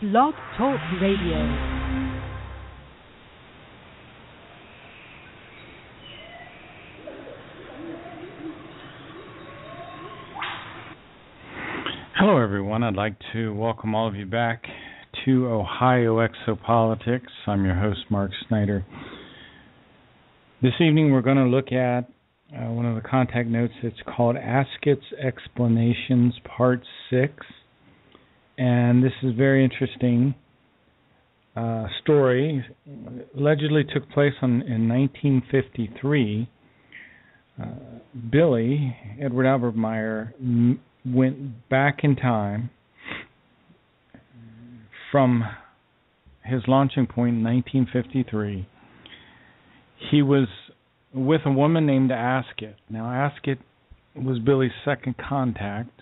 Blog Talk Radio. Hello, everyone. I'd like to welcome all of you back to Ohio Exopolitics. I'm your host, Mark Snyder. This evening, we're going to look at one of the contact notes. It's called Asket's Explanations, Part 6. And this is a very interesting story. Allegedly took place in 1953. Billy, Edward Albert Meyer, went back in time from his launching point in 1953. He was with a woman named Asket. Now, Asket was Billy's second contact.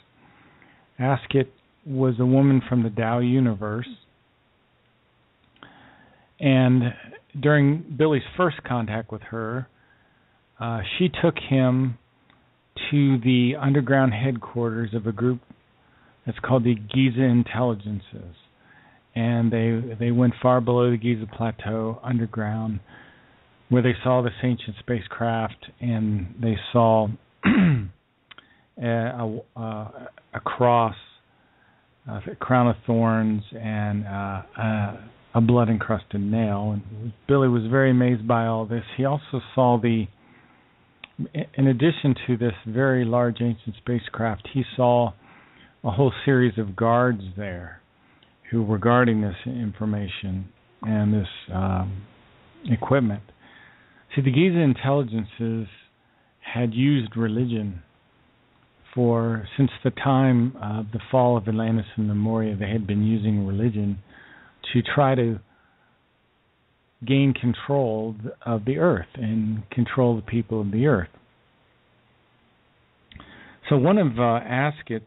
Asket was a woman from the Tao universe. And during Billy's first contact with her, she took him to the underground headquarters of a group that's called the Giza Intelligences. And they went far below the Giza Plateau, underground, where they saw this ancient spacecraft, and they saw a cross, a crown of thorns, and a blood-encrusted nail. And Billy was very amazed by all this. He also saw in addition to this very large ancient spacecraft, he saw a whole series of guards there who were guarding this information and this equipment. See, the Giza Intelligences had used religion since the time of the fall of Atlantis and Lemuria. They had been using religion to try to gain control of the earth and control the people of the earth. So one of Asket's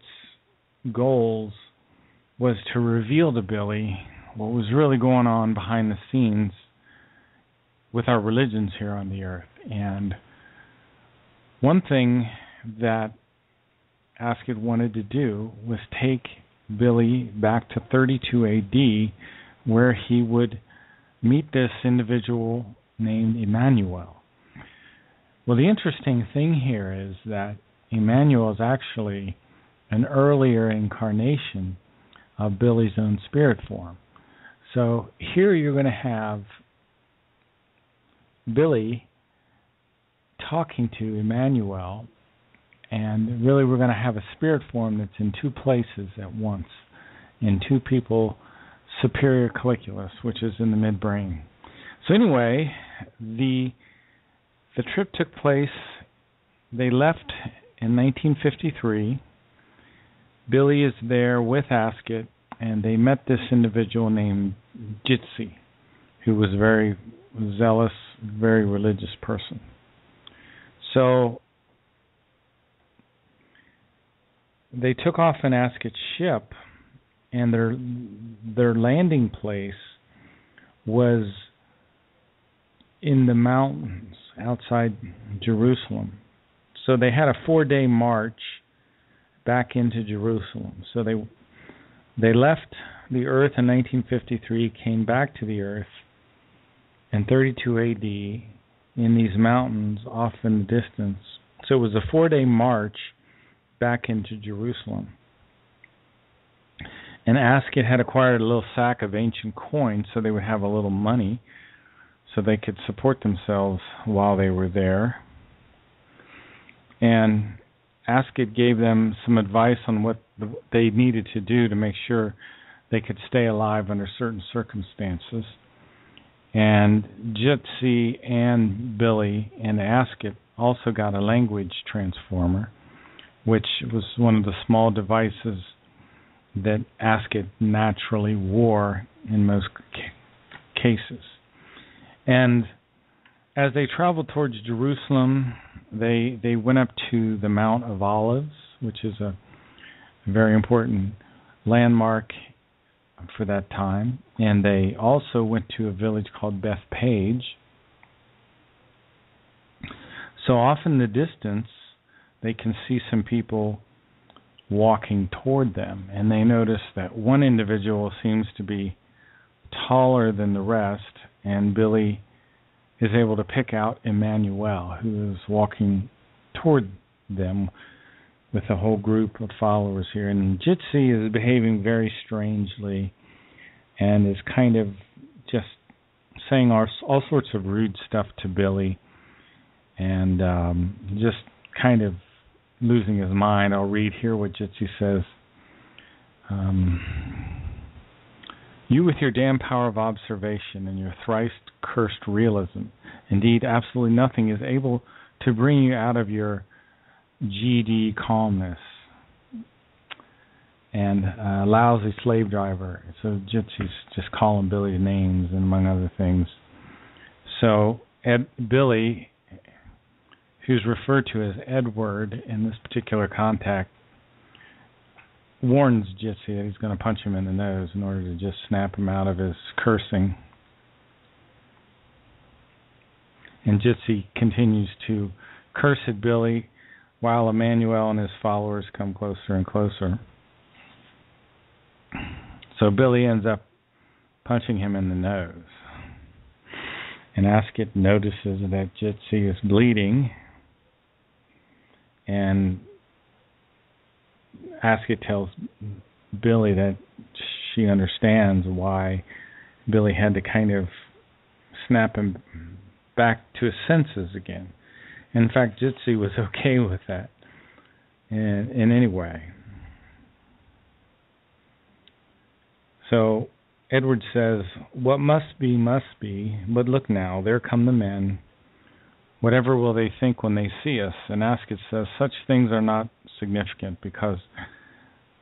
goals was to reveal to Billy what was really going on behind the scenes with our religions here on the earth. And one thing that Asket wanted to do was take Billy back to 32 AD, where he would meet this individual named Emmanuel. Well, the interesting thing here is that Emmanuel is actually an earlier incarnation of Billy's own spirit form. So here you're going to have Billy talking to Emmanuel, and really we're going to have a spirit form that's in two places at once, in two people, superior colliculus, which is in the midbrain. So anyway, the trip took place. They left in 1953. Billy is there with Asket, and they met this individual named Jitsi, who was a very zealous, very religious person. So they took off in Asket's ship, and their landing place was in the mountains outside Jerusalem. So they had a 4-day march back into Jerusalem. So they left the earth in 1953, came back to the earth in 32 AD in these mountains off in the distance. So it was a 4-day march back into Jerusalem. And Asket had acquired a little sack of ancient coins so they would have a little money so they could support themselves while they were there. And Asket gave them some advice on what they needed to do to make sure they could stay alive under certain circumstances. And Jitsi and Billy and Asket also got a language transformer, which was one of the small devices that Asket naturally wore in most cases. And as they traveled towards Jerusalem, they went up to the Mount of Olives, which is a very important landmark for that time. And they also went to a village called Bethpage. So off in the distance, they can see some people walking toward them. And they notice that one individual seems to be taller than the rest, and Billy is able to pick out Emmanuel, who is walking toward them with a whole group of followers here. And Jitsi is behaving very strangely and is kind of just saying all sorts of rude stuff to Billy and just kind of losing his mind. I'll read here what Jitsi says. You with your damn power of observation and your thrice cursed realism, indeed absolutely nothing is able to bring you out of your GD calmness. And lousy slave driver. So Jitsy's just calling Billy names, and among other things. So Billy, who's referred to as Edward in this particular contact, warns Jitsi that he's going to punch him in the nose in order to just snap him out of his cursing. And Jitsi continues to curse at Billy while Emmanuel and his followers come closer and closer. So Billy ends up punching him in the nose. And Asket notices that Jitsi is bleeding. And Asket tells Billy that she understands why Billy had to kind of snap him back to his senses again. In fact, Jitsi was okay with that in any way. So Edward says, what must be, but look now, there come the men. Whatever will they think when they see us? And Asket says, such things are not significant because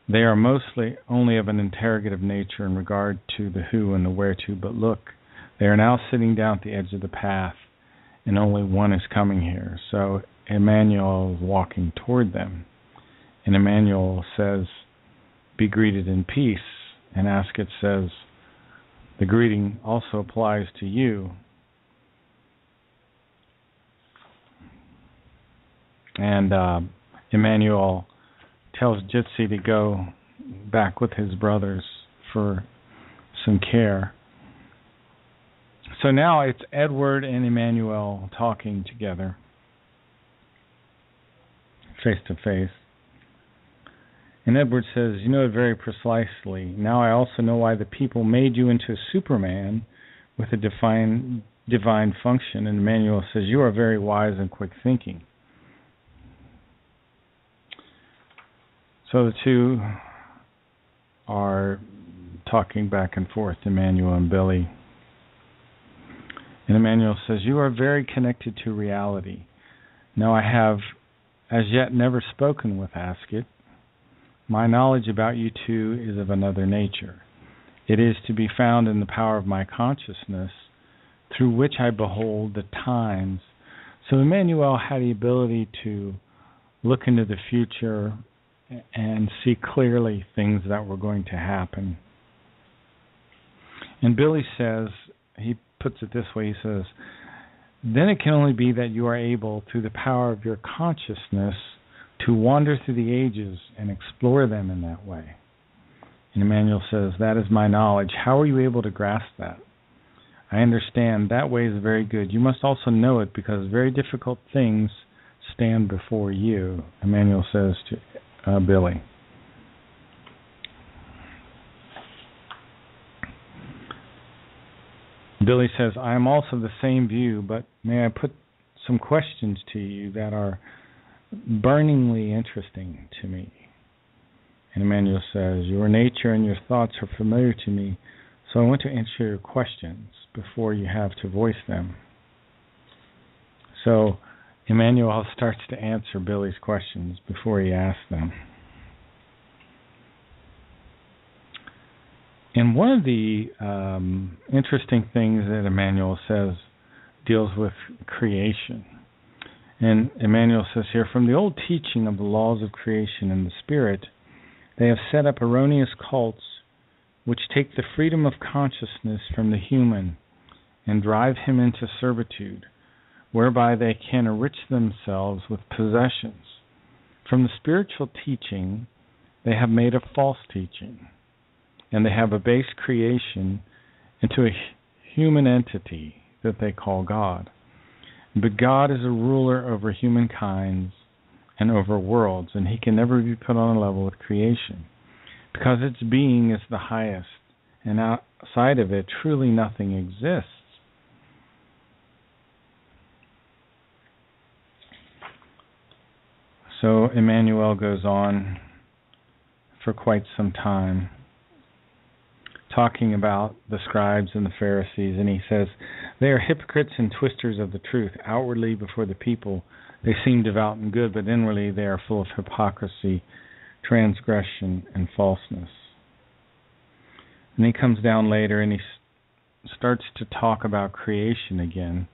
they are mostly only of an interrogative nature in regard to the who and the where to. But look, they are now sitting down at the edge of the path, and only one is coming here. So Emmanuel is walking toward them. And Emmanuel says, be greeted in peace. And Asket says, the greeting also applies to you. And Emmanuel tells Jitsi to go back with his brothers for some care. So now it's Edward and Emmanuel talking together, face to face. And Edward says, you know it very precisely. Now I also know why the people made you into a Superman with a divine function. And Emmanuel says, you are very wise and quick thinking. So the two are talking back and forth, Emmanuel and Billy. And Emmanuel says, you are very connected to reality. Now I have as yet never spoken with Asket. My knowledge about you two is of another nature. It is to be found in the power of my consciousness, through which I behold the times. So Emmanuel had the ability to look into the future and see clearly things that were going to happen. And Billy says, he puts it this way, he says, then it can only be that you are able, through the power of your consciousness, to wander through the ages and explore them in that way. And Emmanuel says, that is my knowledge. How are you able to grasp that? I understand. That way is very good. You must also know it because very difficult things stand before you, Emmanuel says to Billy. Billy says, I am also the same view, but may I put some questions to you that are burningly interesting to me? And Emmanuel says, your nature and your thoughts are familiar to me, so I want to answer your questions before you have to voice them. So Emmanuel starts to answer Billy's questions before he asks them. And one of the interesting things that Emmanuel says deals with creation. And Emmanuel says here, from the old teaching of the laws of creation and the spirit, they have set up erroneous cults which take the freedom of consciousness from the human and drive him into servitude, whereby they can enrich themselves with possessions. From the spiritual teaching, they have made a false teaching, and they have abased creation into a human entity that they call God. But God is a ruler over humankind and over worlds, and he can never be put on a level with creation, because its being is the highest, and outside of it truly nothing exists. So Emmanuel goes on for quite some time, talking about the scribes and the Pharisees, and he says, "They are hypocrites and twisters of the truth. Outwardly, before the people, they seem devout and good, but inwardly they are full of hypocrisy, transgression, and falseness." And he comes down later and he starts to talk about creation again.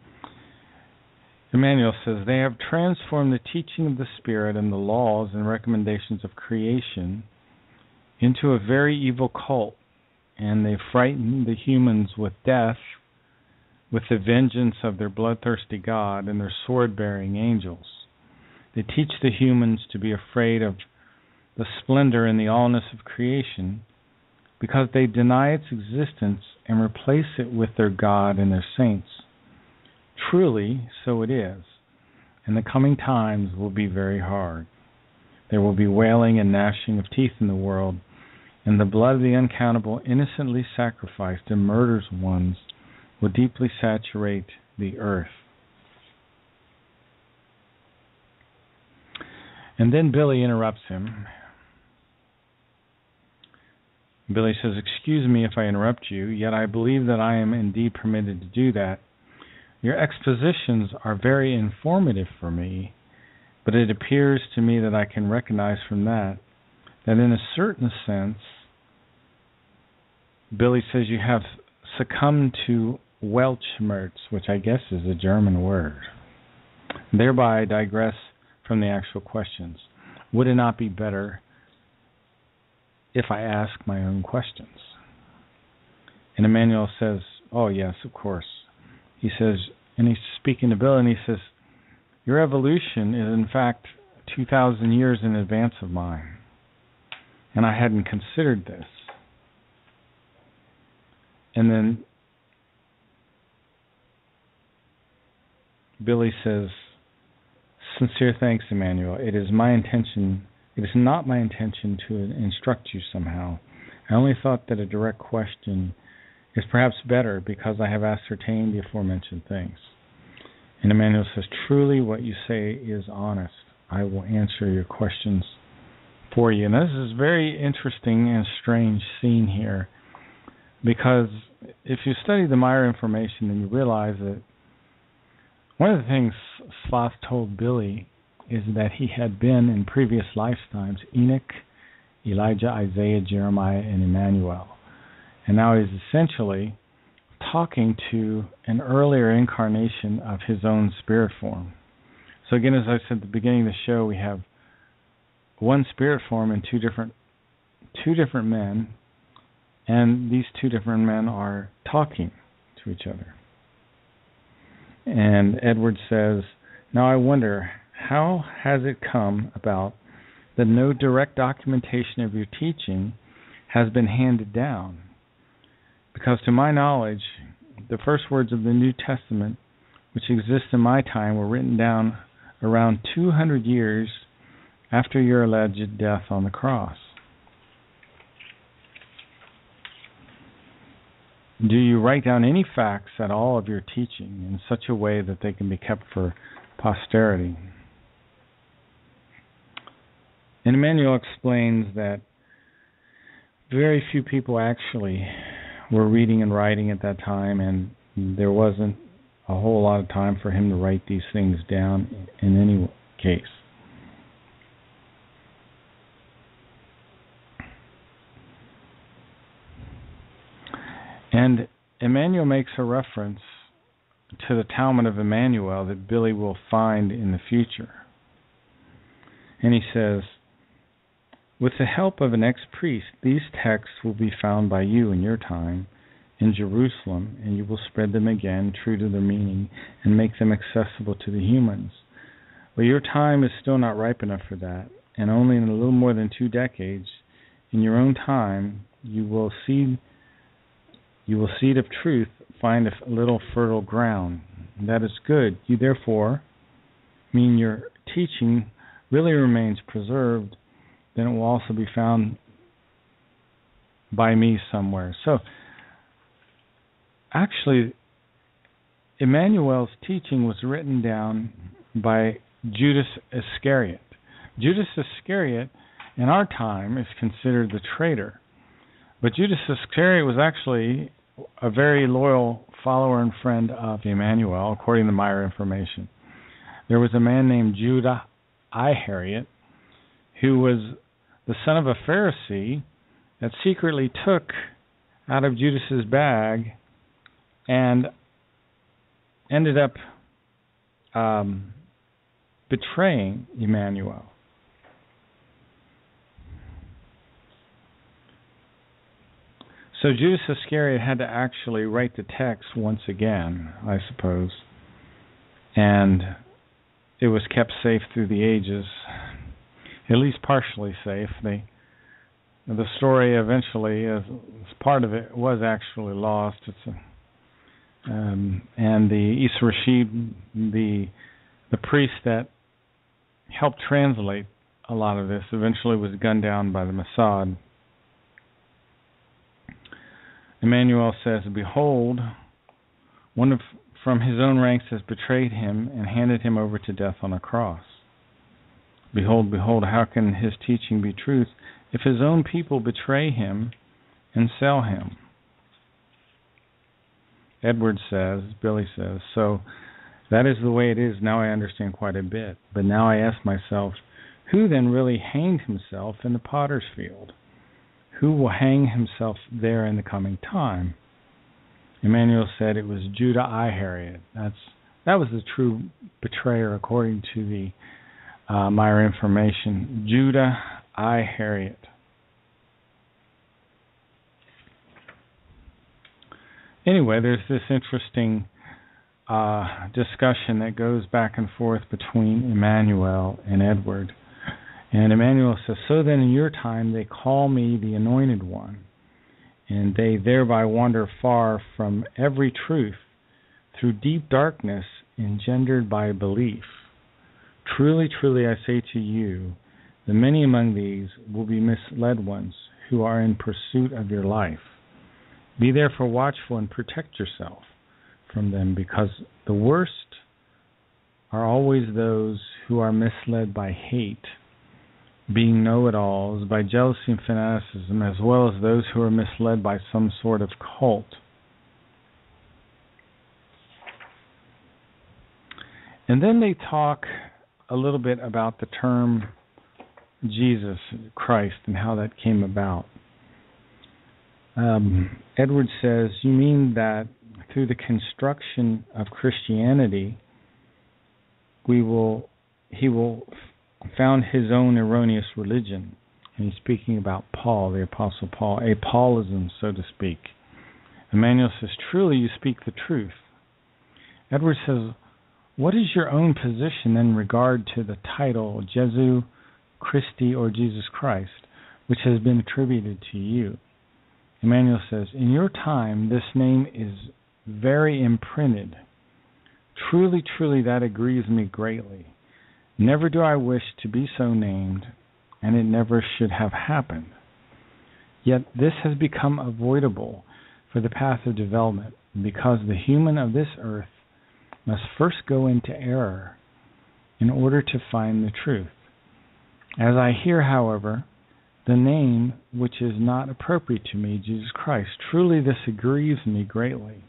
Emmanuel says, "They have transformed the teaching of the Spirit and the laws and recommendations of creation into a very evil cult, and they frighten the humans with death, with the vengeance of their bloodthirsty God and their sword-bearing angels. They teach the humans to be afraid of the splendor and the allness of creation, because they deny its existence and replace it with their God and their saints. Truly, so it is, and the coming times will be very hard. There will be wailing and gnashing of teeth in the world, and the blood of the uncountable innocently sacrificed and murderous ones will deeply saturate the earth." And then Billy interrupts him. Billy says, "Excuse me if I interrupt you, yet I believe that I am indeed permitted to do that. Your expositions are very informative for me, but it appears to me that I can recognize from that in a certain sense," Billy says, "you have succumbed to Weltschmerz," which I guess is a German word. Thereby I digress from the actual questions. Would it not be better if I ask my own questions? And Emmanuel says, "Oh yes, of course." He says, and he's speaking to Bill, and he says, "Your evolution is in fact 2,000 years in advance of mine, and I hadn't considered this." And then Billy says, "Sincere thanks, Emmanuel. It is not my intention to instruct you somehow. I only thought that a direct question is perhaps better, because I have ascertained the aforementioned things." And Emmanuel says, "Truly what you say is honest. I will answer your questions for you." And this is very interesting and strange scene here, because if you study the Meyer information, then you realize that one of the things Sloth told Billy is that he had been in previous lifetimes Enoch, Elijah, Isaiah, Jeremiah, and Emmanuel. And now he's essentially talking to an earlier incarnation of his own spirit form. So again, as I said at the beginning of the show, we have one spirit form and two different men, and these two different men are talking to each other. And Edward says, "Now I wonder, how has it come about that no direct documentation of your teaching has been handed down? Because to my knowledge, the first words of the New Testament, which exist in my time, were written down around 200 years after your alleged death on the cross. Do you write down any facts at all of your teaching in such a way that they can be kept for posterity?" And Emmanuel explains that very few people actually were reading and writing at that time, and there wasn't a whole lot of time for him to write these things down in any case. And Emmanuel makes a reference to the Talmud of Emmanuel that Billy will find in the future. And he says, "With the help of an ex-priest, these texts will be found by you in your time in Jerusalem, and you will spread them again, true to their meaning, and make them accessible to the humans. But your time is still not ripe enough for that, and only in a little more than 2 decades, in your own time, you will seed of truth find a little fertile ground. That is good. You therefore mean your teaching really remains preserved, then it will also be found by me somewhere. So, actually, Emmanuel's teaching was written down by Judas Iscariot. Judas Iscariot, in our time, is considered the traitor. But Judas Iscariot was actually a very loyal follower and friend of Emmanuel, according to my information. There was a man named Judah Iscariot, who was the son of a Pharisee that secretly took out of Judas's bag and ended up betraying Emmanuel. So Judas Iscariot had to actually write the text once again, I suppose, and it was kept safe through the ages, at least partially safe. The story eventually, as part of it, was actually lost. And the Isa Rashid, the priest that helped translate a lot of this, eventually was gunned down by the Mossad. Emmanuel says, "Behold, one from his own ranks has betrayed him and handed him over to death on a cross. Behold, behold, how can his teaching be truth if his own people betray him and sell him?" Edward says, Billy says, "So that is the way it is. Now I understand quite a bit. But now I ask myself, who then really hanged himself in the potter's field? Who will hang himself there in the coming time?" Emmanuel said it was Judah Iscariot. That was the true betrayer according to the my information. Judah Iscariot. Anyway, there's this interesting discussion that goes back and forth between Emmanuel and Edward. And Emmanuel says, "So then in your time they call me the Anointed One, and they thereby wander far from every truth through deep darkness engendered by belief. Truly, truly, I say to you, the many among these will be misled ones who are in pursuit of your life. Be therefore watchful and protect yourself from them, because the worst are always those who are misled by hate, being know-it-alls, by jealousy and fanaticism, as well as those who are misled by some sort of cult." And then they talk a little bit about the term Jesus Christ and how that came about. Edward says, "You mean that through the construction of Christianity, he will found his own erroneous religion." And he's speaking about Paul, the Apostle Paul, a Paulism, so to speak. Emmanuel says, "Truly you speak the truth." Edward says, "What is your own position in regard to the title Jesu Christi, or Jesus Christ, which has been attributed to you?" Emmanuel says, "In your time this name is very imprinted. Truly, truly, that aggrieves me greatly. Never do I wish to be so named, and it never should have happened. Yet this has become avoidable for the path of development, because the human of this earth must first go into error in order to find the truth. As I hear, however, the name which is not appropriate to me, Jesus Christ, truly this aggrieves me greatly,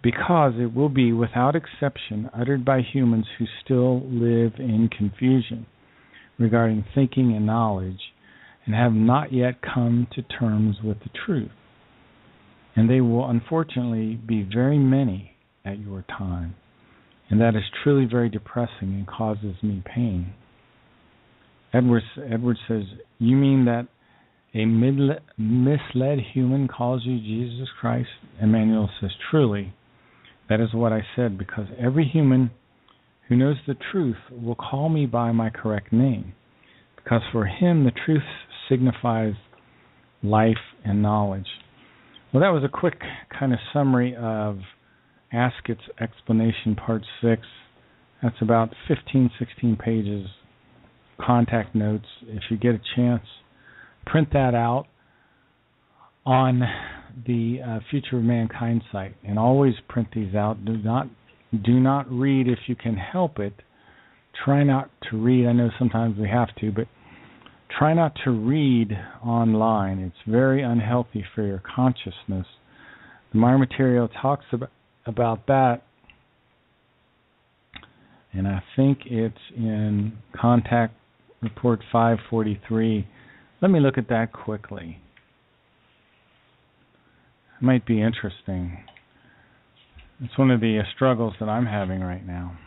because it will be without exception uttered by humans who still live in confusion regarding thinking and knowledge, and have not yet come to terms with the truth. And they will unfortunately be very many at your time, and that is truly very depressing and causes me pain." Edward says, "You mean that a misled human calls you Jesus Christ?" Emmanuel says, "Truly, that is what I said, because every human who knows the truth will call me by my correct name, because for him the truth signifies life and knowledge. Well, that was a quick kind of summary of Asket's explanation, part 6. That's about 15, 16 pages, contact notes. If you get a chance, print that out on the Future of Mankind site, and always print these out. Do not read if you can help it. Try not to read. I know sometimes we have to, but try not to read online. It's very unhealthy for your consciousness. The Meyer material talks about that, and I think it's in Contact Report 543. Let me look at that quickly. It might be interesting. It's one of the struggles that I'm having right now.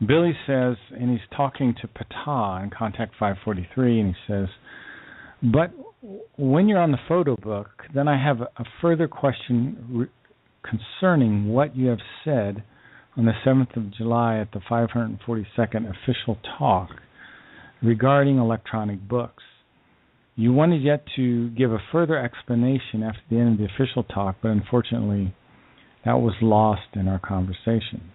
Billy says, and he's talking to Ptah in Contact 543, and he says, but when you're on the photo book, then I have a further question concerning what you have said on the 7th of July at the 542nd official talk regarding electronic books. You wanted yet to give a further explanation after the end of the official talk, but unfortunately that was lost in our conversation.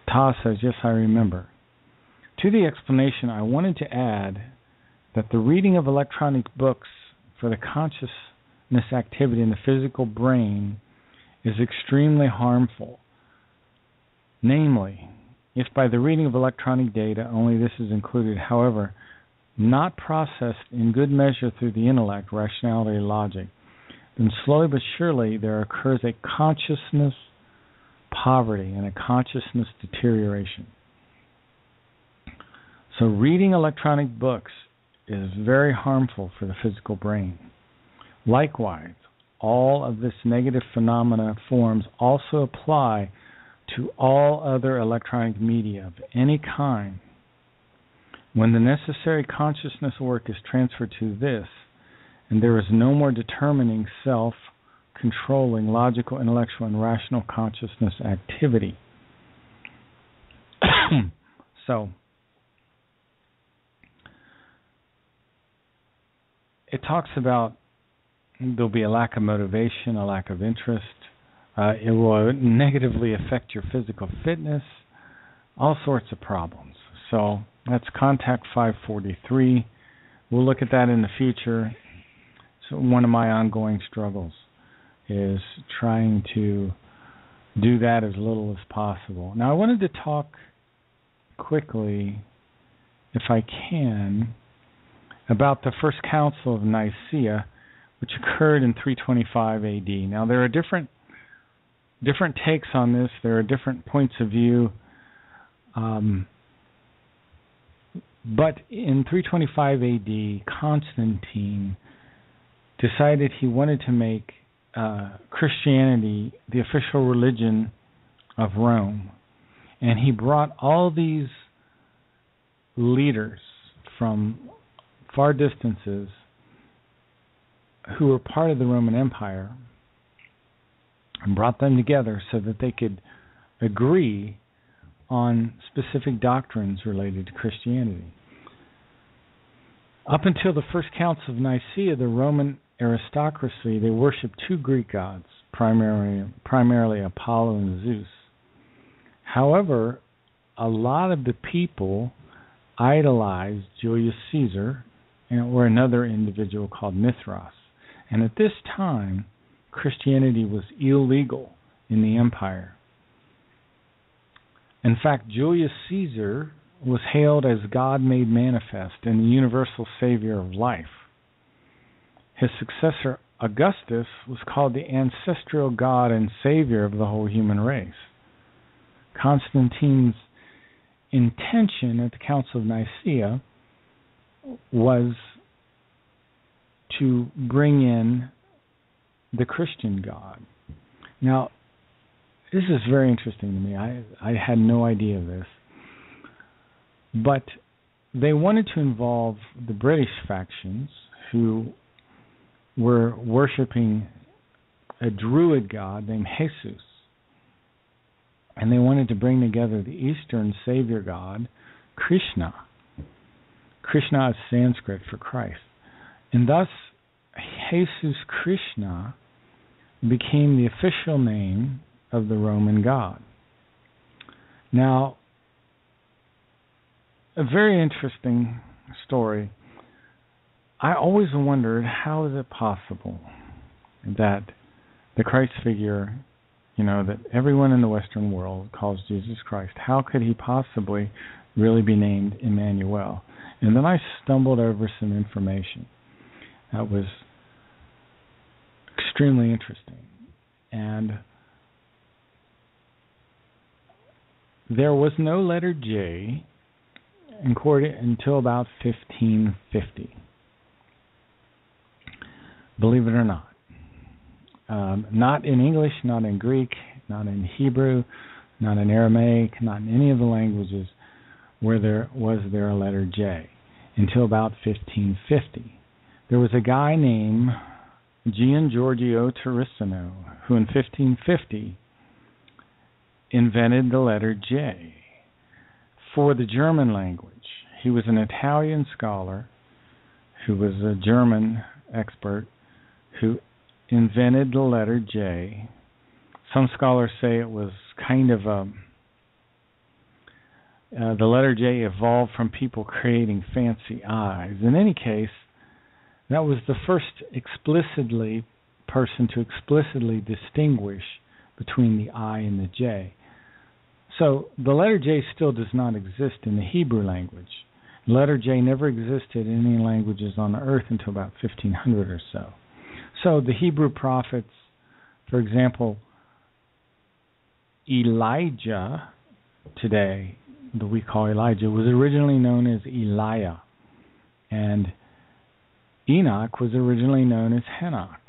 Ptah says, yes, I remember. To the explanation, I wanted to add that the reading of electronic books for the consciousness activity in the physical brain is extremely harmful. Namely, if by the reading of electronic data only this is included, however, not processed in good measure through the intellect, rationality, logic, then slowly but surely there occurs a consciousness poverty and a consciousness deterioration. So reading electronic books is very harmful for the physical brain. Likewise, all of this negative phenomena forms also apply to all other electronic media of any kind. When the necessary consciousness work is transferred to this, and there is no more determining self-controlling, logical, intellectual, and rational consciousness activity. So, it talks about there'll be a lack of motivation, a lack of interest. It will negatively affect your physical fitness, all sorts of problems. So that's Contact 543. We'll look at that in the future. So one of my ongoing struggles is trying to do that as little as possible. Now I wanted to talk quickly, if I can, about the First Council of Nicaea, which occurred in 325 AD. Now there are different takes on this. There are different points of view. But in 325 AD, Constantine decided he wanted to make Christianity the official religion of Rome. And he brought all these leaders from far distances who were part of the Roman Empire and brought them together so that they could agree on specific doctrines related to Christianity. Up until the First Council of Nicaea, the Roman aristocracy, they worshipped two Greek gods, primarily Apollo and Zeus. However, a lot of the people idolized Julius Caesar or another individual called Mithras. And at this time, Christianity was illegal in the empire. In fact, Julius Caesar was hailed as God made manifest and the universal savior of life. His successor, Augustus, was called the ancestral God and savior of the whole human race. Constantine's intention at the Council of Nicaea was to bring in the Christian God. Now, this is very interesting to me. I had no idea of this. But they wanted to involve the British factions who were worshiping a druid god named Jesus. And they wanted to bring together the Eastern savior god, Krishna. Krishna is Sanskrit for Christ. And thus, Jesus Krishna became the official name of the Roman god. Now, a very interesting story. I always wondered, how is it possible that the Christ figure, that everyone in the Western world calls Jesus Christ, how could he possibly really be named Emmanuel? And then I stumbled over some information that was extremely interesting. And there was no letter J until about 1550. Believe it or not. Not in English, not in Greek, not in Hebrew, not in Aramaic, not in any of the languages where there was a letter J until about 1550. There was a guy named Gian Giorgio Terracino who in 1550 invented the letter J for the German language. He was an Italian scholar who was a German expert who invented the letter J. Some scholars say it was kind of the letter J evolved from people creating fancy eyes. In any case, that was the first person to explicitly distinguish between the I and the J. So the letter J still does not exist in the Hebrew language. The letter J never existed in any languages on the earth until about 1500 or so. So the Hebrew prophets, for example, Elijah today, that we call Elijah, was originally known as Eliah. And Enoch was originally known as Henoch.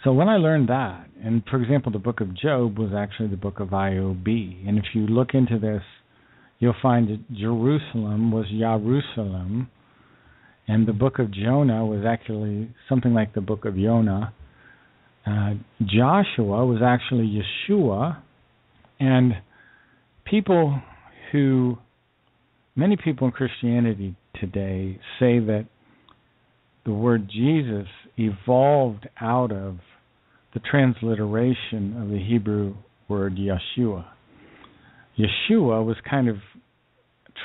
So when I learned that, and for example, the book of Job was actually the book of IOB. And if you look into this, you'll find that Jerusalem was Jerusalem, and the book of Jonah was actually something like the book of Jonah. Joshua was actually Yeshua, and many people in Christianity today say that the word Jesus evolved out of the transliteration of the Hebrew word Yeshua. Yeshua was kind of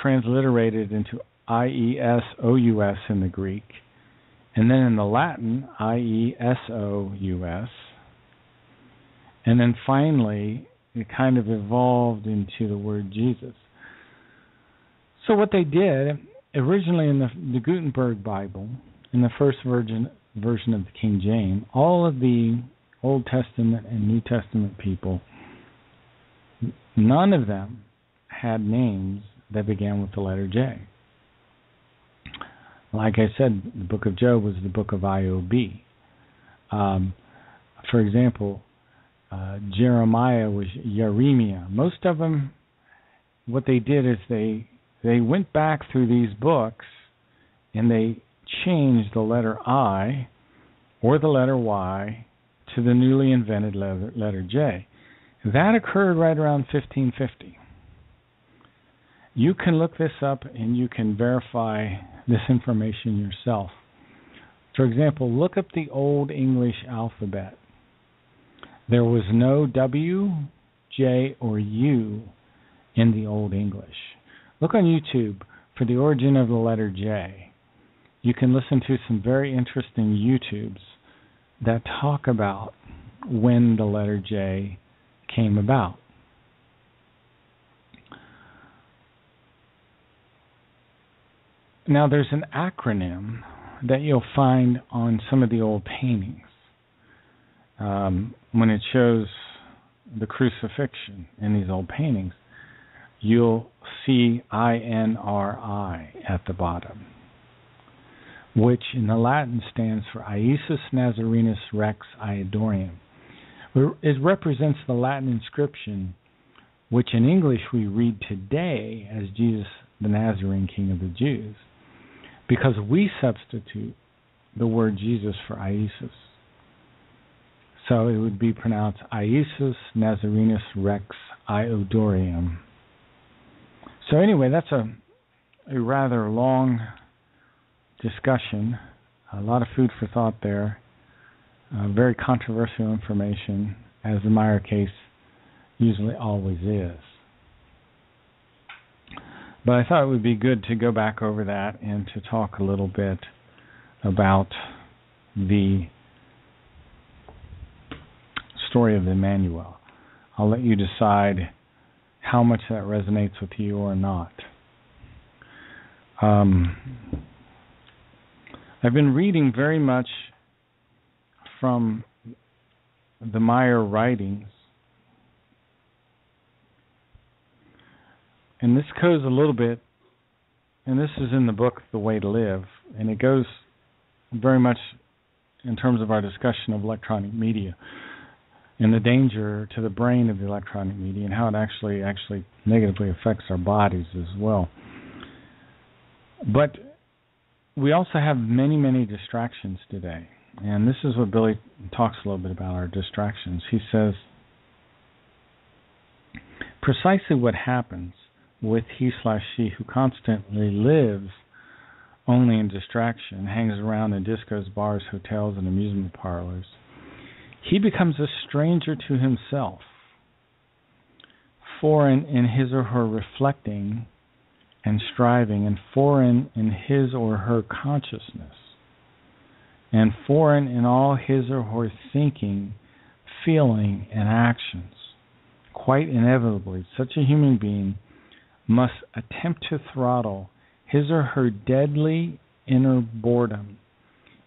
transliterated into I-E-S-O-U-S in the Greek, and then in the Latin, I-E-S-O-U-S, and then finally it kind of evolved into the word Jesus. So what they did, originally in the Gutenberg Bible, in the first version of the King James, all of the Old Testament and New Testament people, none of them had names that began with the letter J. Like I said, the book of Job was the book of IOB. For example, Jeremiah was Jeremiah. Most of them, what they did is they went back through these books and they changed the letter I or the letter Y to the newly invented letter J. That occurred right around 1550. You can look this up and you can verify this information yourself. For example, look up the Old English alphabet. There was no W, J, or U in the Old English. Look on YouTube for the origin of the letter J. You can listen to some very interesting YouTubes that talk about when the letter J came about. Now, there's an acronym that you'll find on some of the old paintings when it shows the crucifixion in these old paintings. You'll see INRI at the bottom, which in the Latin stands for Iesus Nazarenus Rex Iadorium. It represents the Latin inscription, which in English we read today as Jesus the Nazarene, King of the Jews, because we substitute the word Jesus for Iesus. So it would be pronounced Iesus Nazarenus Rex Iadorium. So anyway, that's a a rather long discussion, a lot of food for thought there, very controversial information, as the Meyer case usually always is. But I thought it would be good to go back over that and to talk a little bit about the story of Emmanuel. I'll let you decide how much that resonates with you or not. I've been reading very much from the Meyer writings, and this goes a little bit, and this is in the book The Way to Live, and it goes very much in terms of our discussion of electronic media and the danger to the brain of the electronic media and how it actually negatively affects our bodies as well. But we also have many, many distractions today. And this is what Billy talks a little bit about, our distractions. He says, precisely what happens with he/she who constantly lives only in distraction, hangs around in discos, bars, hotels, and amusement parlors. He becomes a stranger to himself, foreign in his or her reflecting and striving, and foreign in his or her consciousness, and foreign in all his or her thinking, feeling, and actions. Quite inevitably, such a human being must attempt to throttle his or her deadly inner boredom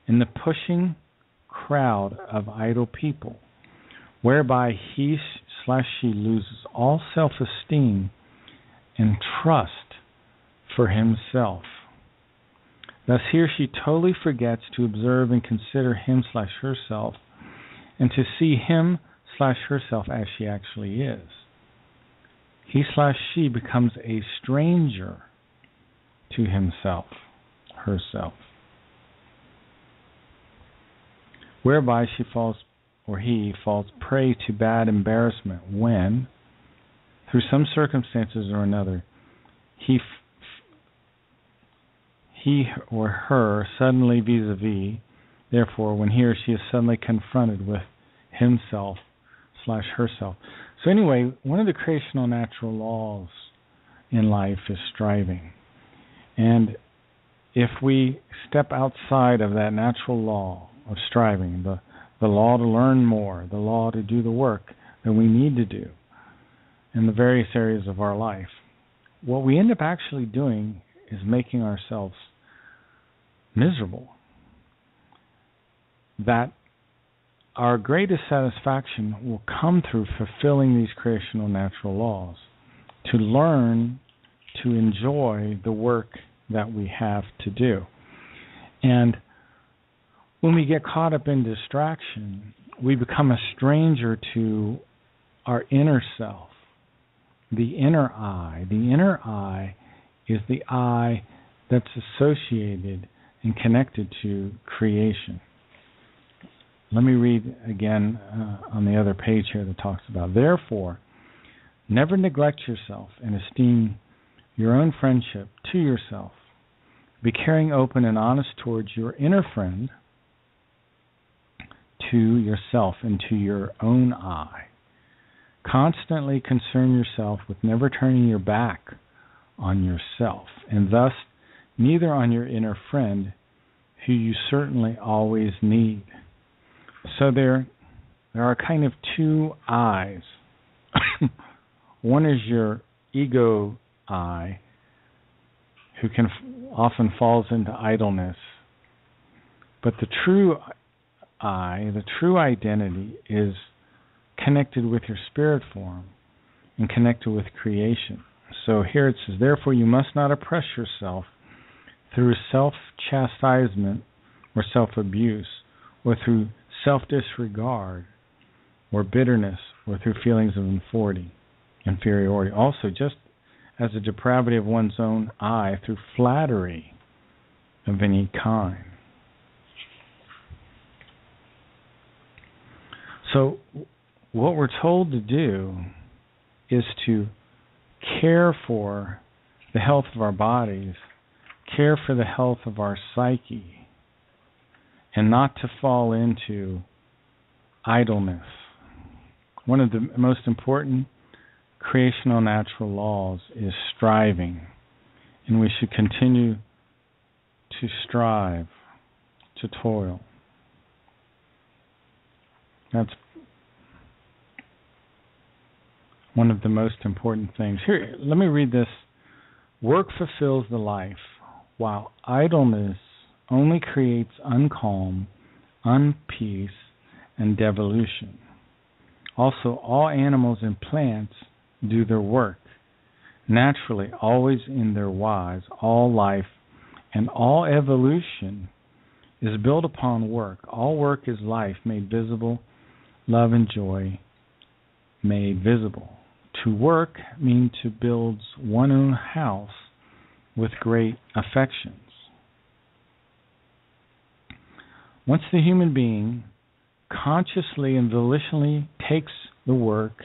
in the pushing crowd of idle people, whereby he/she loses all self-esteem and trust for himself. Thus he or she totally forgets to observe and consider him/herself and to see him/herself as she actually is. He/she becomes a stranger to himself, herself, whereby she falls, or he falls prey to bad embarrassment when, through some circumstances or another, he or her suddenly vis-a-vis, therefore, when he or she is suddenly confronted with himself/herself. So anyway, one of the creational natural laws in life is striving. And if we step outside of that natural law of striving, the law to learn more, the law to do the work that we need to do in the various areas of our life, what we end up actually doing is making ourselves miserable. That our greatest satisfaction will come through fulfilling these creational natural laws, to learn to enjoy the work that we have to do. And when we get caught up in distraction, we become a stranger to our inner self, the inner eye. The inner eye is the eye that's associated and connected to creation. Let me read again on the other page here that talks about, therefore, never neglect yourself and esteem your own friendship to yourself. Be caring, open, and honest towards your inner friend, to yourself and to your own eye. Constantly concern yourself with never turning your back on yourself, and thus neither on your inner friend, who you certainly always need. So there are kind of two eyes. One is your ego eye, who often falls into idleness. But the true I, the true identity, is connected with your spirit form and connected with creation. So here it says, therefore you must not oppress yourself through self-chastisement or self-abuse, or through self-disregard or bitterness, or through feelings of inferiority. Also, just as the depravity of one's own eye, through flattery of any kind. So what we're told to do is to care for the health of our bodies care for the health of our psyche and not to fall into idleness. One of the most important creational natural laws is striving, and we should continue to strive, to toil. That's one of the most important things. Here, let me read this. Work fulfills the life, while idleness only creates uncalm, unpeace, and devolution. Also, all animals and plants do their work. Naturally, always in their wise, all life and all evolution is built upon work. All work is life made visible, love and joy made visible. To work means to build one's own house with great affections. Once the human being consciously and volitionally takes the work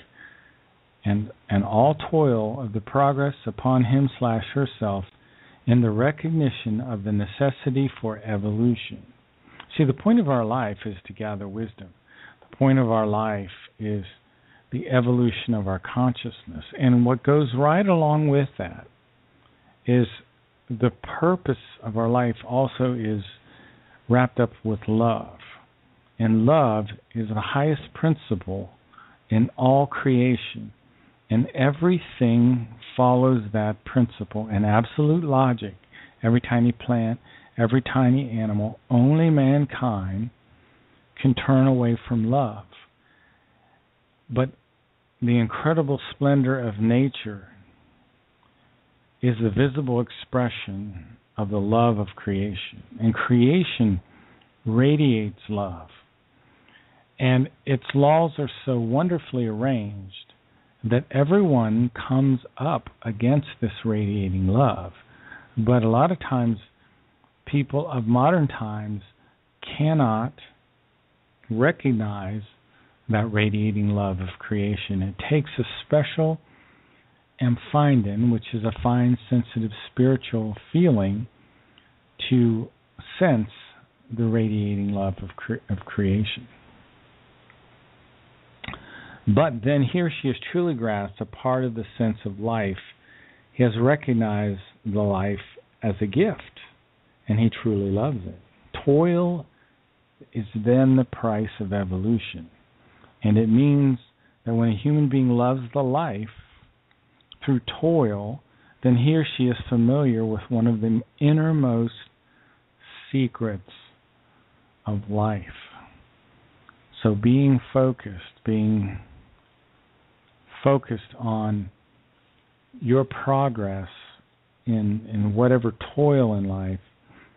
and all toil of the progress upon him/herself in the recognition of the necessity for evolution. See, the point of our life is to gather wisdom. The point of our life is the evolution of our consciousness. And what goes right along with that is the purpose of our life also is wrapped up with love. And love is the highest principle in all creation. And everything follows that principle in absolute logic. Every tiny plant, every tiny animal, only mankind can turn away from love. But the incredible splendor of nature is the visible expression of the love of creation. And creation radiates love. And its laws are so wonderfully arranged that everyone comes up against this radiating love. But a lot of times, people of modern times cannot recognize that radiating love of creation. It takes a special empfinding, which is a fine, sensitive, spiritual feeling, to sense the radiating love of creation. But then he or she has truly grasped a part of the sense of life. He has recognized the life as a gift, and he truly loves it. Toil is then the price of evolution. And it means that when a human being loves the life through toil, then he or she is familiar with one of the innermost secrets of life. So being focused on your progress in whatever toil in life,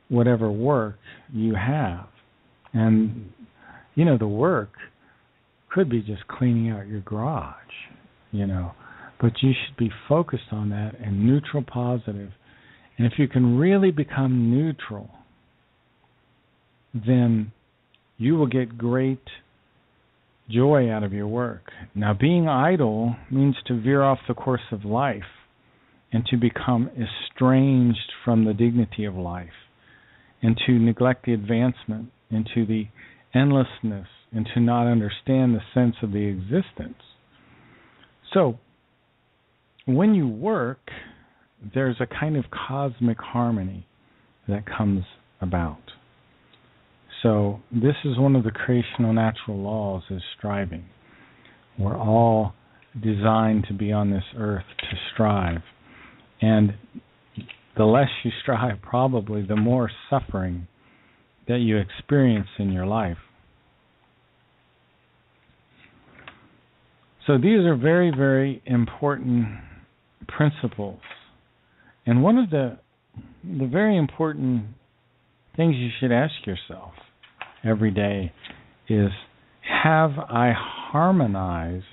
whatever work you have. And, the work could be just cleaning out your garage, but you should be focused on that and neutral positive. And if you can really become neutral, then you will get great joy out of your work. Now, being idle means to veer off the course of life and to become estranged from the dignity of life and to neglect the advancement into the endlessness and to not understand the sense of the existence. So, when you work, there's a kind of cosmic harmony that comes about. So this is one of the creational natural laws, is striving. We're all designed to be on this earth to strive. And the less you strive, probably the more suffering that you experience in your life. So these are very, very important principles. And one of the very important things you should ask yourself every day is, have I harmonized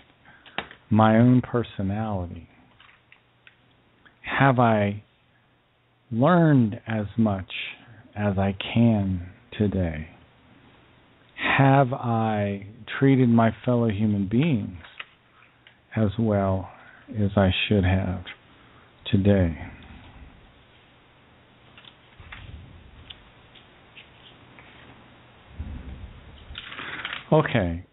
my own personality? Have I learned as much as I can today? Have I treated my fellow human beings as well as I should have today? Okay.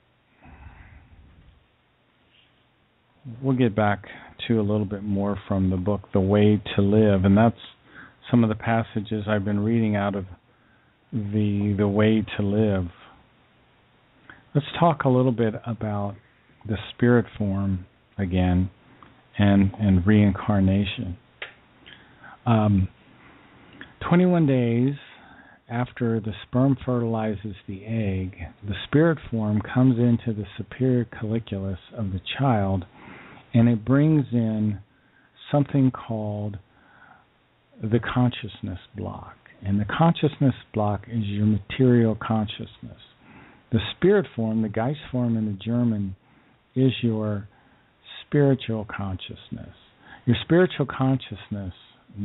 We'll get back to a little bit more from the book, The Way to Live, and that's some of the passages I've been reading out of the Way to Live. Let's talk a little bit about the spirit form again and reincarnation. 21 days after the sperm fertilizes the egg, the spirit form comes into the superior colliculus of the child, and it brings in something called the consciousness block. And the consciousness block is your material consciousness. The spirit form, the Geist form in the German, is your spiritual consciousness. Your spiritual consciousness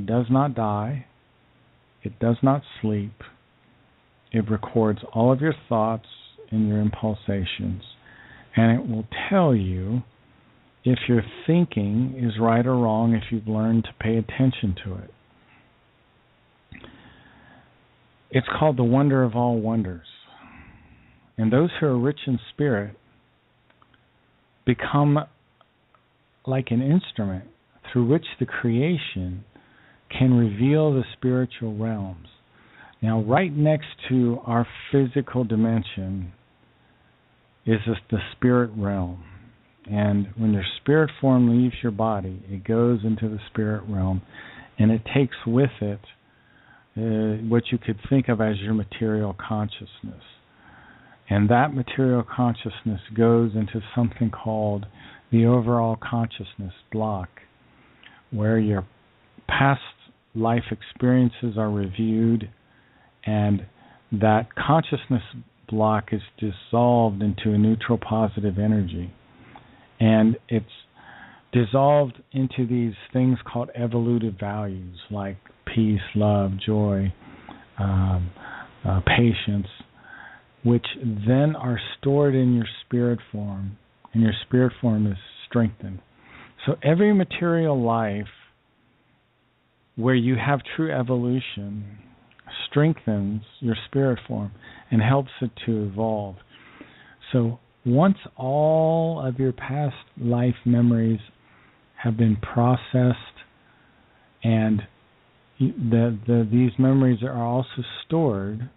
does not die. It does not sleep. It records all of your thoughts and your impulsations, and it will tell you if your thinking is right or wrong, if you've learned to pay attention to it. It's called the wonder of all wonders. And those who are rich in spirit become like an instrument through which the creation can reveal the spiritual realms. Now, right next to our physical dimension is the spirit realm. And when your spirit form leaves your body, it goes into the spirit realm, and it takes with it what you could think of as your material consciousness. And that material consciousness goes into something called the overall consciousness block, where your past life experiences are reviewed, and that consciousness block is dissolved into a neutral positive energy. And it's dissolved into these things called evolutive values like peace, love, joy, patience, which then are stored in your spirit form, and your spirit form is strengthened. So every material life where you have true evolution strengthens your spirit form and helps it to evolve. So once all of your past life memories have been processed, and these memories are also stored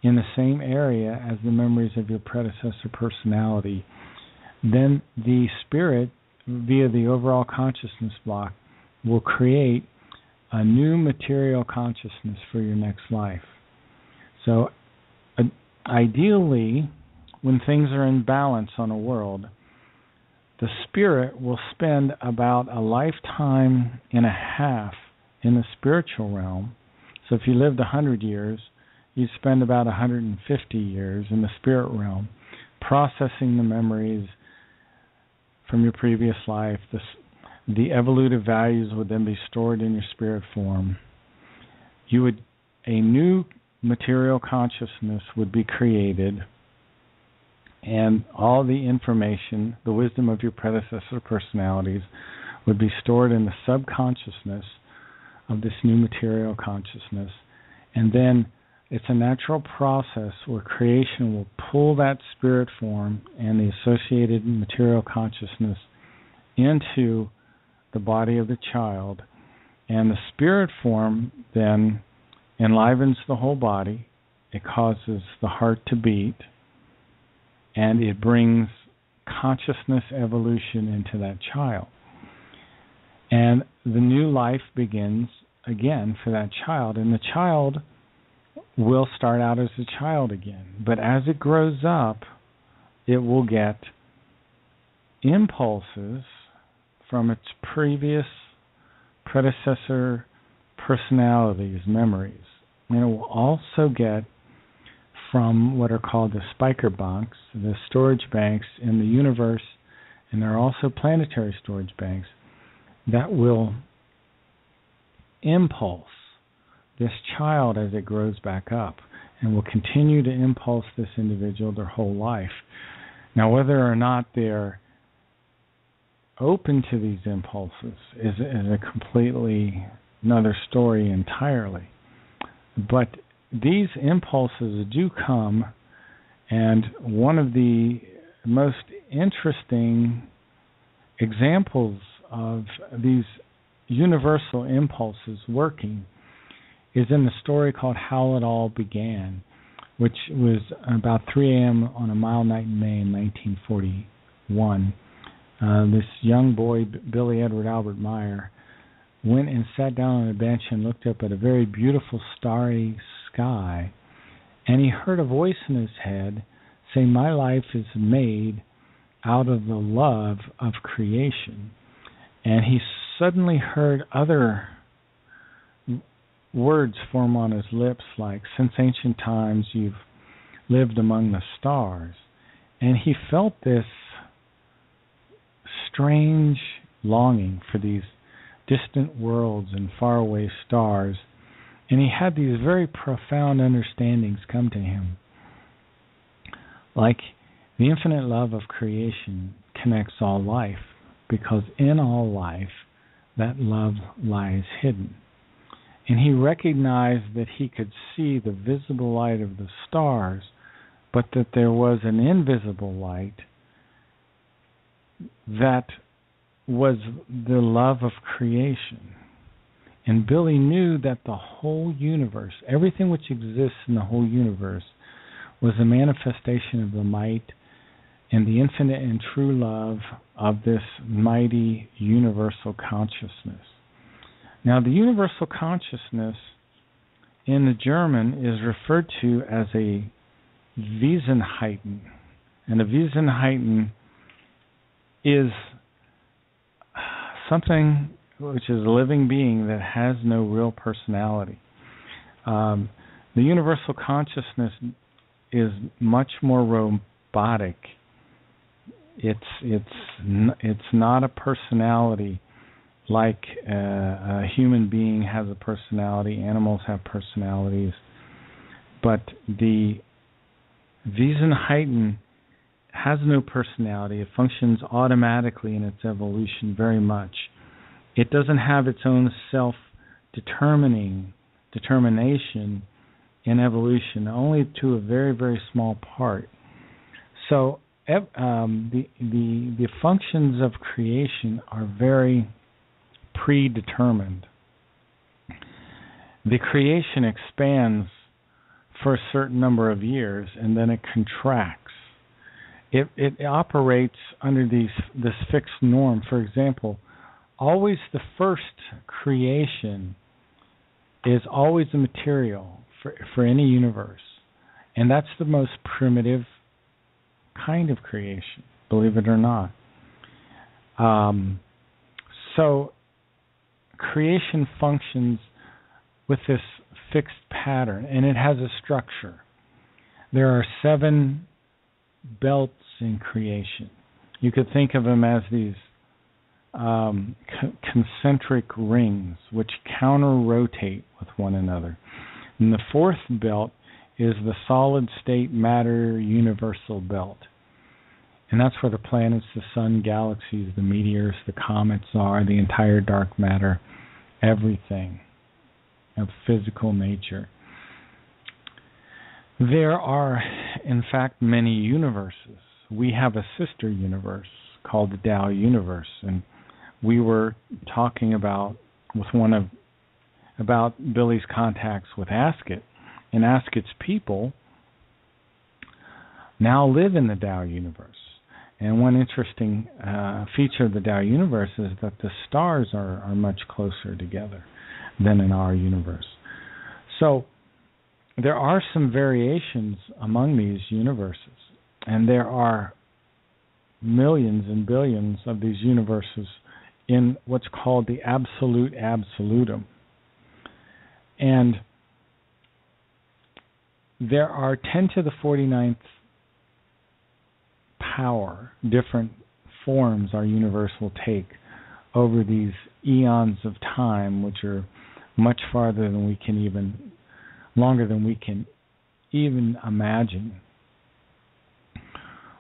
in the same area as the memories of your predecessor personality, then the spirit, via the overall consciousness block, will create a new material consciousness for your next life. So ideally, when things are in balance on a world, the spirit will spend about a lifetime and a half in the spiritual realm. So if you lived 100 years, you spend about 150 years in the spirit realm, processing the memories from your previous life. The evolutive values would then be stored in your spirit form. A new material consciousness would be created, and all the information, the wisdom of your predecessor personalities, would be stored in the subconsciousness of this new material consciousness. And then it's a natural process where creation will pull that spirit form and the associated material consciousness into the body of the child. And the spirit form then enlivens the whole body. It causes the heart to beat, and it brings consciousness evolution into that child. And the new life begins again for that child, and the child will start out as a child again. But as it grows up, it will get impulses from its previous predecessor personalities, memories. And it will also get from what are called the spiker banks, the storage banks in the universe, and there are also planetary storage banks that will impulse this child as it grows back up, and will continue to impulse this individual their whole life. Now, whether or not they're open to these impulses is a completely another story entirely. But these impulses do come, And one of the most interesting examples of these universal impulses working is in the story called How It All Began, which was about 3 a.m. on a mild night in May in 1941. This young boy, Billy Edward Albert Meyer, went and sat down on a bench and looked up at a very beautiful starry sky, and he heard a voice in his head say, "My life is made out of the love of creation." And he suddenly heard other words form on his lips, like, "Since ancient times you've lived among the stars." And he felt this strange longing for these distant worlds and faraway stars, and he had these very profound understandings come to him. Like the infinite love of creation connects all life, because in all life that love lies hidden. And he recognized that he could see the visible light of the stars, but that there was an invisible light that was the love of creation. And Billy knew that the whole universe, everything which exists in the whole universe, was a manifestation of the might and the infinite and true love of this mighty universal consciousness. Now, the universal consciousness in the German is referred to as a Wesenheiten. And a Wesenheiten is something which is a living being that has no real personality. The universal consciousness is much more robotic. It's not a personality like a human being has a personality. Animals have personalities, but the Wesenheiten has no personality. It functions automatically in its evolution very much. It doesn't have its own self-determination in evolution, only to a very, very small part. So the functions of creation are very predetermined. The creation expands for a certain number of years, and then it contracts. It operates under this fixed norm. For example, always the first creation is always a material for any universe. And that's the most primitive kind of creation, believe it or not. So creation functions with this fixed pattern, and it has a structure. There are 7 belts in creation. You could think of them as these concentric rings which counter-rotate with one another. And the 4th belt is the solid state matter universal belt. And that's where the planets, the sun, galaxies, the meteors, the comets are, the entire dark matter, everything of physical nature. There are, in fact, many universes. We have a sister universe called the Tao universe, and we were talking about Billy's contacts with Asket, and Asket's people now live in the Tao universe. And one interesting feature of the Tao universe is that the stars are much closer together than in our universe. So there are some variations among these universes, and there are millions and billions of these universes in what's called the absolute absolutum. And there are 10 to the 49th power, different forms our universe will take over these eons of time, which are much longer than we can even imagine.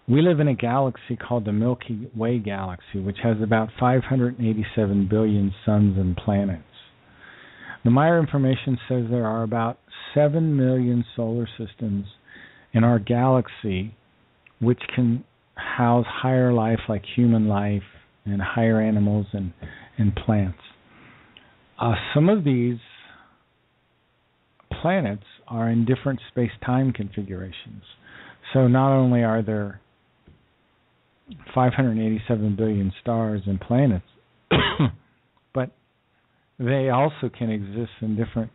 We live in a galaxy called the Milky Way galaxy, which has about 587 billion suns and planets. The Meyer information says there are about 7 million solar systems in our galaxy, which can house higher life like human life and higher animals and plants. Some of these planets are in different space-time configurations. So not only are there 587 billion stars and planets, but they also can exist in different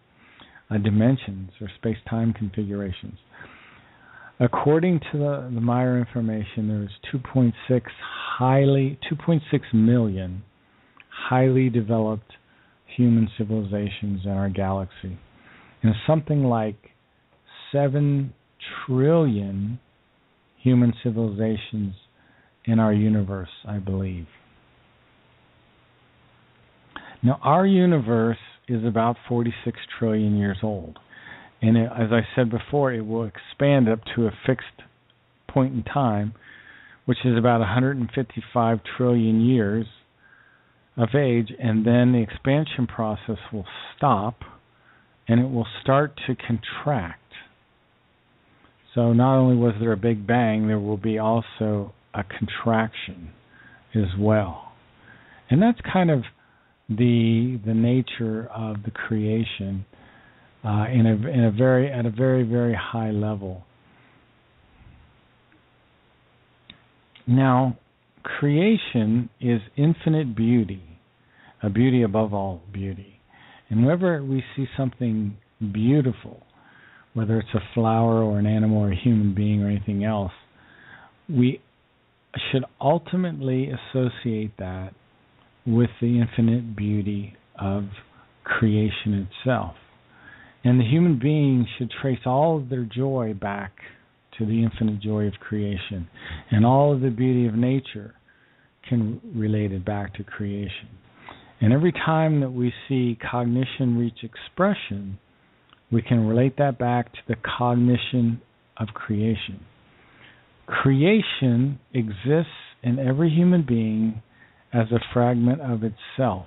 dimensions or space-time configurations. According to the Meyer information, there's 2.6 million highly developed human civilizations in our galaxy, and something like 7 trillion human civilizations in our universe, I believe. Now, our universe is about 46 trillion years old. And as I said before, it will expand up to a fixed point in time, which is about 155 trillion years of age, and then the expansion process will stop, and it will start to contract. So not only was there a big bang, there will be also a contraction as well. And that's kind of the nature of the creation at a very high level. Now, creation is infinite beauty, a beauty above all beauty. And whenever we see something beautiful, whether it's a flower or an animal or a human being or anything else, we should ultimately associate that with the infinite beauty of creation itself. And the human being should trace all of their joy back to the infinite joy of creation. And all of the beauty of nature can relate it back to creation. And every time that we see cognition reach expression, we can relate that back to the cognition of creation. Creation exists in every human being as a fragment of itself.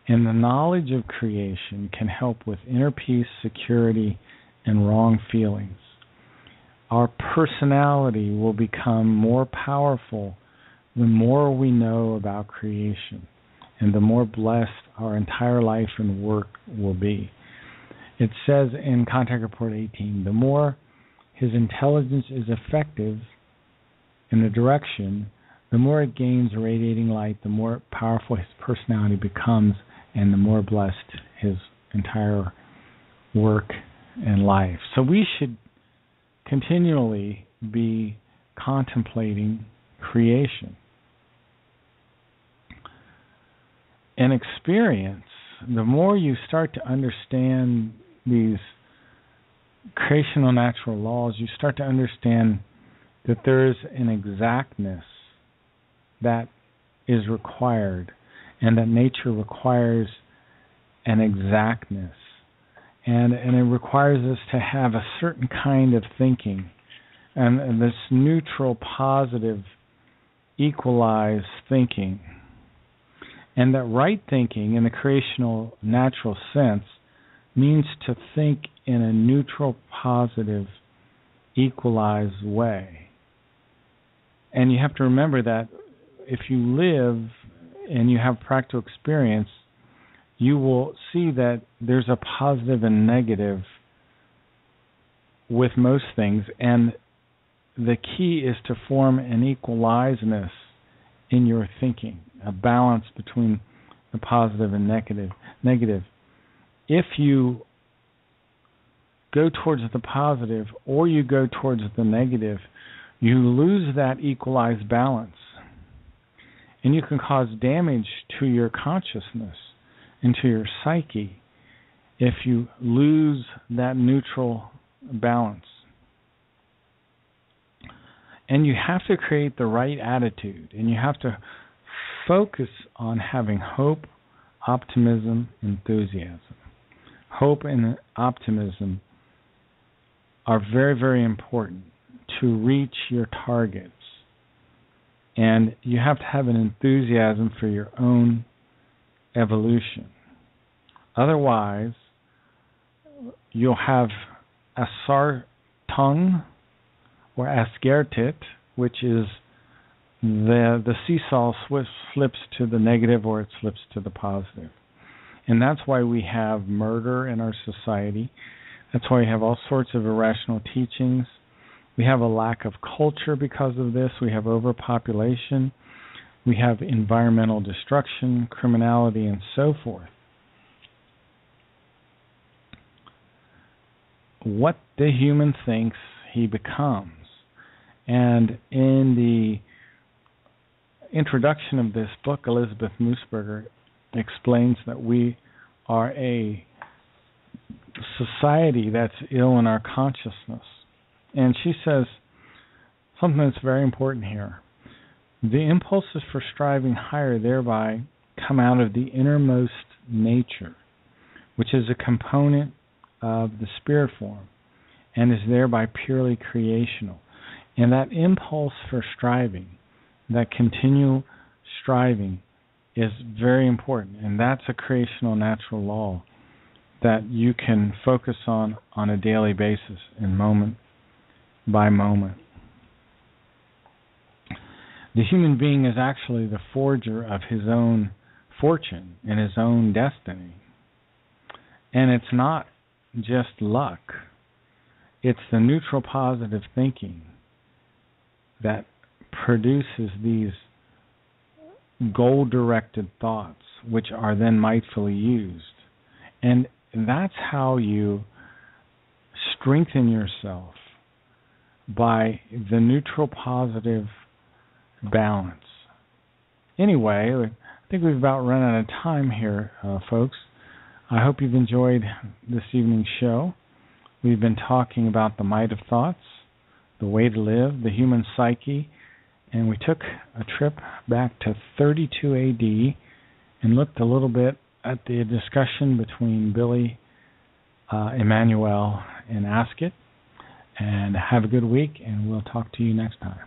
And the knowledge of creation can help with inner peace, security, and wrong feelings. Our personality will become more powerful the more we know about creation, and the more blessed our entire life and work will be. It says in Contact Report 18, the more his intelligence is effective in the direction, the more it gains radiating light, the more powerful his personality becomes, and the more blessed his entire work and life. So we should continually be contemplating creation. In experience, the more you start to understand these creational natural laws, you start to understand that there is an exactness that is required, and that nature requires an exactness. And it requires us to have a certain kind of thinking, and this neutral, positive, equalized thinking. And that right thinking, in the creational natural sense, means to think in a neutral, positive, equalized way. And you have to remember that if you live and you have practical experience, you will see that there's a positive and negative with most things, and the key is to form an equalizeness in your thinking, a balance between the positive and negative. If you go towards the positive or you go towards the negative, you lose that equalized balance, and you can cause damage to your consciousness and to your psyche if you lose that neutral balance. And you have to create the right attitude, and you have to focus on having hope, optimism, enthusiasm. Hope and optimism are very, very important to reach your targets. And you have to have an enthusiasm for your own evolution. Otherwise, you'll have a tongue, or askertit, which is the seesaw flips to the negative or it flips to the positive. And that's why we have murder in our society. That's why we have all sorts of irrational teachings. We have a lack of culture because of this. We have overpopulation. We have environmental destruction, criminality, and so forth. What the human thinks, he becomes. And in the introduction of this book, Elizabeth Moosberger explains that we are a society that's ill in our consciousness. And she says something that's very important here. The impulses for striving higher thereby come out of the innermost nature, which is a component of the spirit form and is thereby purely creational. And that impulse for striving, that continual striving, is very important. And that's a creational natural law that you can focus on a daily basis and moment by moment. The human being is actually the forger of his own fortune and his own destiny. And it's not just luck. It's the neutral positive thinking that produces these goal-directed thoughts, which are then mightfully used. And that's how you strengthen yourself, by the neutral positive balance. Anyway, I think we've about run out of time here, folks. I hope you've enjoyed this evening's show. We've been talking about the might of thoughts, the way to live, the human psyche, and we took a trip back to 32 AD and looked a little bit at the discussion between Billy Emmanuel and Asket. And have a good week, and we'll talk to you next time.